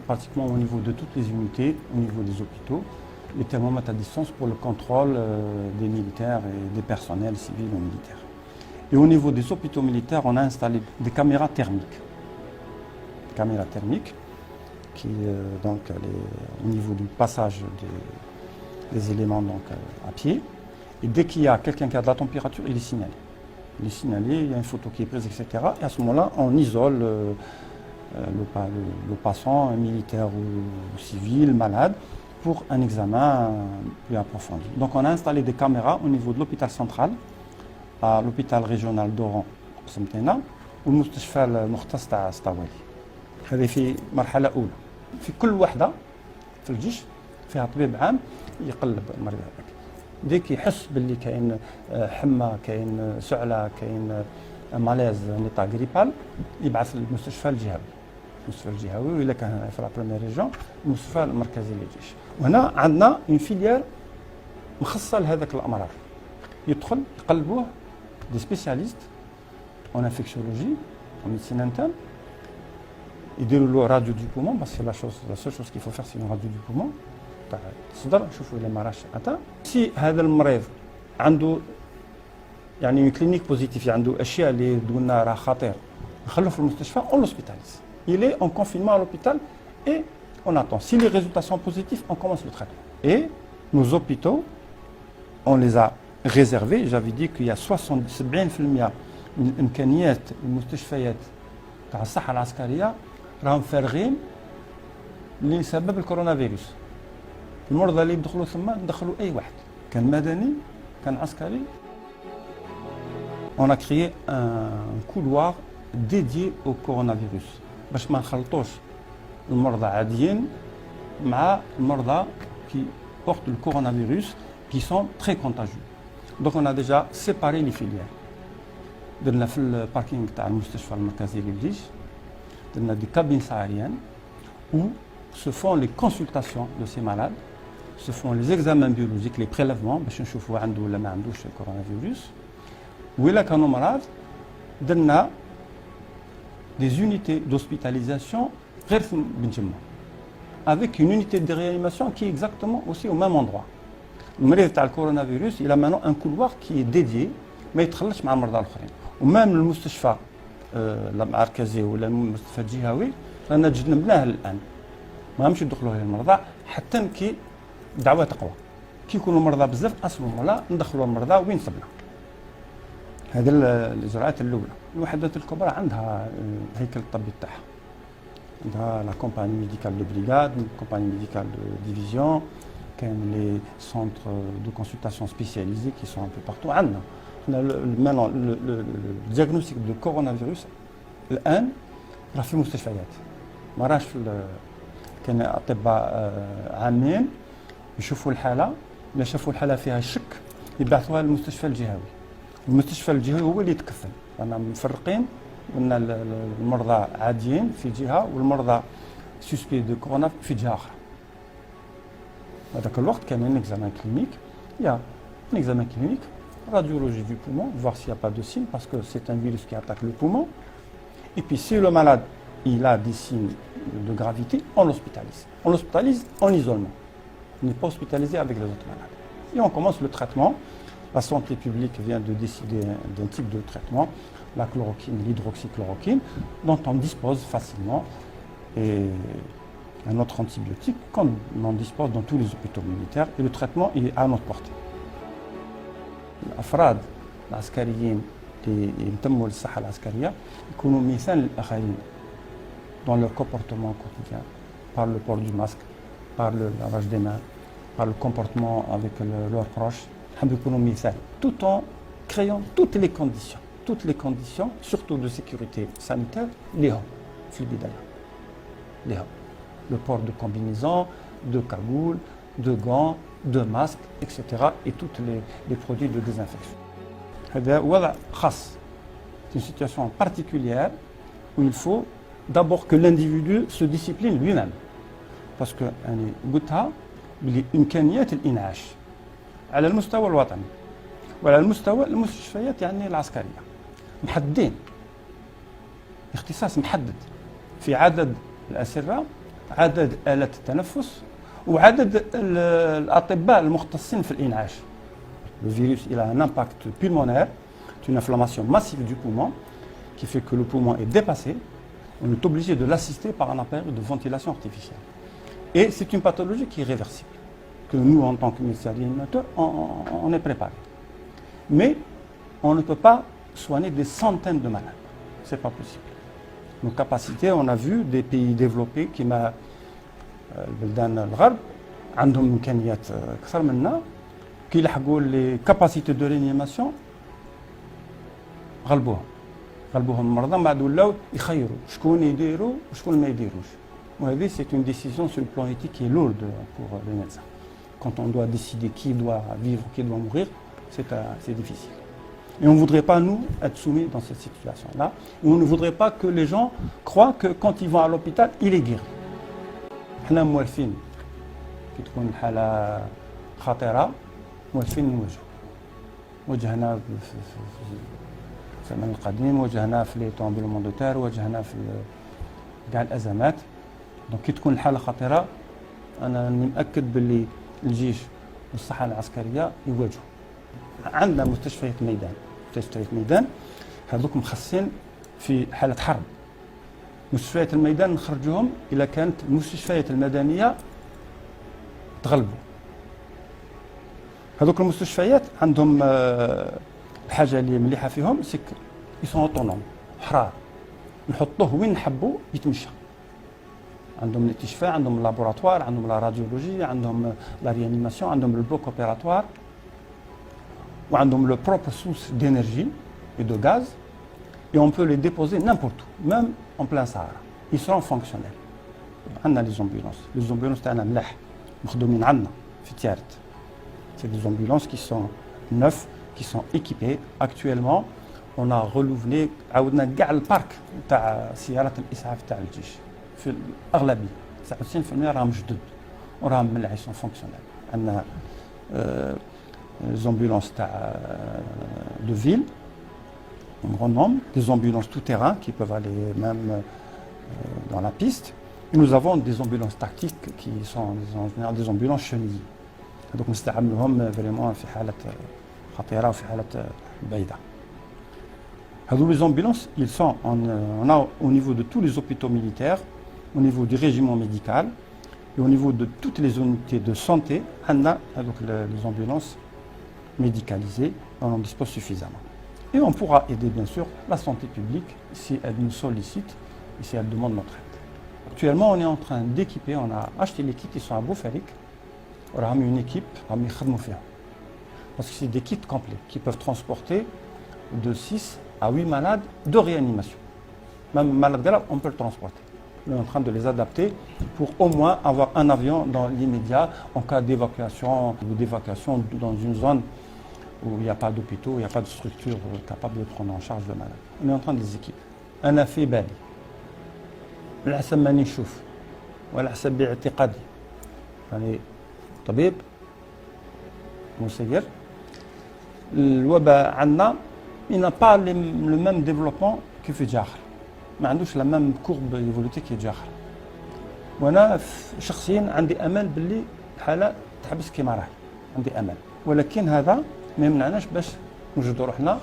pratiquement au niveau de toutes les unités, au niveau des hôpitaux, les thermomètres à distance pour le contrôle des militaires et des personnels civils ou militaires. Et au niveau des hôpitaux militaires, on a installé des caméras thermiques. Caméras thermiques qui, au niveau du passage des éléments à pied. Et dès qu'il y a quelqu'un qui a de la température, il est signalé. Il est signalé, il y a une photo qui est prise, etc. Et à ce moment-là, on isole le passant, un militaire ou civil, malade, pour un examen plus approfondi. Donc on a installé des caméras au niveau de l'hôpital central, à l'hôpital régional d'Oran, قسمتنا والمستشفى المختص تاع سطاوالي. هذه في مرحلة أولى. في كل وحدة في الجيش فيها طبيب عام يقلب المريض هذاك. ديك يحس باللي كاين حمى، كاين سعلة، كاين ماليز نيطا غريبال، يبعث للمستشفى الجهوي. المستشفى الجهوي وإلا كان في لا بروميير ريجون المستشفى المركزي للجيش. وهنا عندنا اون فيليال مخصصة لهذاك الأمراض. يدخل يقلبوه des spécialistes en infectiologie, en médecine interne. Ils déroulent la radio du poumon, parce que la seule chose qu'il faut faire, c'est une radio du poumon. الصدر نشوفوا إلا ما راش أتى. Si هذا المريض عنده يعني كلينيك بوزيتيف، عنده أشياء اللي قلنا راه خطير، نخلوه في المستشفى on l'hospitalise. Il est en confinement à l'hôpital et on attend. Si les résultats sont positifs, on commence le traitement. Et nos hôpitaux, on les a réservé. J'avais dit qu'il y a 70% من الامكانيات المستشفيات تاع الصحه العسكريه راهم فارغين لسبب الكورونا فيروس. المرضى اللي يدخلوا ثم ندخلوا اي واحد، كان مدني كان عسكري. On a créé un couloir dédié au coronavirus باش ما نخلطوش المرضى عاديين مع المرضى qui portent le coronavirus qui sont très contagieux. Donc on a déjà séparé les filières. درنا في الباركينغ تاع المستشفى المركزي للجيش درنا des cabines sahariennes où se font les consultations de ces malades, se font les examens biologiques, les prélèvements باش نشوفوا عنده ولا ما عندوش الكورونا. وإلا كانوا مرض درنا des unités d'hospitalisation غير في بن جمة avec une unité de réanimation qui est exactement aussi au même endroit. المريض تاع الكورونا فيروس il a maintenant un couloir qui est dédié ما يتخلطش مع المرضى الاخرين. ومام المستشفى المركزي ولا المستشفى الجهوي رانا تجنبناه الان، ما همش يدخلوا المرضى حتى كي دعوه تقوى. كي يكونوا مرضى بزاف اصلا لا ندخلوا المرضى وين صبنا. هذه الاجراءات الاولى. الوحدات الكبرى عندها الهيكل الطبي تاعها، عندها لا كومباني ميديكال دو بريغاد، كومباني ميديكال دو ديفيزيون، كاين لي سونتر دو كونسلتاسيون سبيسياليزي qui sont un peu partout. عندنا maintenant le diagnostic du coronavirus الآن راه في المستشفيات، ما راهش كان أطباء عامين يشوفوا الحالة، إذا شافوا الحالة فيها شك يبعثوها للمستشفى الجهوي. المستشفى الجهوي هو اللي يتكفل. أنا مفرقين قلنا المرضى عاديين في جهة والمرضى سوسبي دو كورونا في جهة أخرى. هذاك الوقت كان un examen clinique, il y a un examen clinique, radiologie du poumon, voir s'il n'y a pas de signes, parce que c'est un virus qui attaque le poumon. Et puis si le malade il a des signes de gravité, on l'hospitalise. On l'hospitalise en isolement. On n'est pas hospitalisé avec les autres malades. Et on commence le traitement. La santé publique vient de décider d'un type de traitement, la chloroquine, l'hydroxychloroquine, dont on dispose facilement. Et un autre antibiotique, comme on en dispose dans tous les hôpitaux militaires, et le traitement il est à notre portée. الأفراد العسكريين اللي ينتموا للصحة العسكرية يكونوا مثال للآخرين dans leur comportement quotidien, par le port du masque, par le lavage des mains, par le comportement avec leurs proches, يكونوا مثال, tout en créant toutes les conditions, surtout de sécurité sanitaire, ليهم في البداية. ليهم le port de combinaisons, de cagoules, de gants, de masques, etc. et tous les produits de désinfection. هذا وضع خاص. C'est une situation particulière où il faut d'abord que l'individu se discipline lui-même. Parce que يعني قلتها بالإمكانيات الإنعاش على المستوى الوطني وعلى المستوى المستشفيات يعني العسكرية محددين، اختصاص محدد في عدد الأسرة، عدد آلات التنفس وعدد الأطباء المختصين في الإنعاش. Le virus il a un impact pulmonaire, c'est une inflammation massive du poumon qui fait que le poumon est dépassé. On est obligé de l'assister par un appareil de ventilation artificielle. Et c'est une pathologie qui est réversible, que nous, en tant que médecins réanimateurs, on est préparé. Mais on ne peut pas soigner des centaines de malades. Ce n'est pas possible. Nos capacités, on a vu des pays développés qui m'a البلدان الغرب عندهم امكانيات اكثر منا كيلحقوا لي كاباسيتي دو رينيماسيون غلبوهم المرضى من بعد ولاو يخيروا شكون يديروا وشكون ما يديروش. وهذه سي اون ديسيزيون سور البلان ايتيك كي لورد بور لي ميدسان. Quand on doit décider qui doit vivre, qui doit mourir, c'est difficile. Et on ne voudrait pas, nous, être soumis dans cette situation-là. Et on ne voudrait pas que les gens croient que quand ils vont à l'hôpital, il est guéri. حنا موالفين كي تكون الحالة خطيرة موالفين نواجهو. واجهنا في الزمن القديم، واجهنا في لي طومبيلمون دو تير، واجهنا في كاع الأزمات. دونك كي تكون الحالة خطيرة أنا متأكد باللي الجيش والصحة العسكرية يواجهوا. عندنا مستشفيات ميدان هذوك مخصصين في حالة حرب. مستشفيات الميدان نخرجوهم إذا كانت المستشفيات المدنية تغلبوا. هذوك المستشفيات عندهم الحاجة اللي مليحة فيهم سيك يسون اوتونوم حرار نحطوه وين نحبوا يتمشى. عندهم الاستشفاء، عندهم اللابوراتوار، عندهم لا راديولوجي، عندهم لا ريانيماسيون، عندهم البلوك اوبيراتوار وعندهم لو بروبر سورس دينيرجي et de gaz. Et on peut les déposer n'importe où, même en plein Sahara. Ils seront fonctionnels. On a les ambulances. Les ambulances, c'est des ambulances qui sont neuves, qui sont équipées. Actuellement, on a renouvelé le parc de سيارات الإسعاف تاع الجيش. في الأغلبية 99% راهم جدد وراهم ملاعب sont fonctionnels. عندنا les ambulances de ville. Un grand nombre, des ambulances tout-terrain qui peuvent aller même dans la piste. Et nous avons des ambulances tactiques qui sont en général des ambulances chenilles. Donc nous استعملهم vraiment في حالة خطيرة وفي حالة بعيدة. Les ambulances, ils sont on a au niveau de tous les hôpitaux militaires, au niveau du régiment médical et au niveau de toutes les unités de santé, on a donc les ambulances médicalisées, on en dispose suffisamment. Et on pourra aider bien sûr la santé publique si elle nous sollicite et si elle demande notre aide. Actuellement, on est en train d'équiper, on a acheté les kits, ils sont à Boufarik. On a mis une équipe, parce que c'est des kits complets qui peuvent transporter de 6 à 8 malades de réanimation. Même malade grave, on peut le transporter. On est en train de les adapter pour au moins avoir un avion dans l'immédiat en cas d'évacuation ou d'évacuation dans une zone où il n'y a pas d'hôpitaux, où il n'y a pas de structure capable de prendre en charge le malade. On est en train de les équiper. أنا في بالي العسب ماني نشوف ولا حسب باعتقادي يعني طبيب مسير. الوباء عندنا il n'a pas le même développement que في جاخر. ما عندوش la même courbe évolutive كي جاخر. وانا شخصيا عندي امل باللي الحاله تحبس كما راهي. عندي امل ولكن هذا ما يمنعناش باش نوجدوا روحنا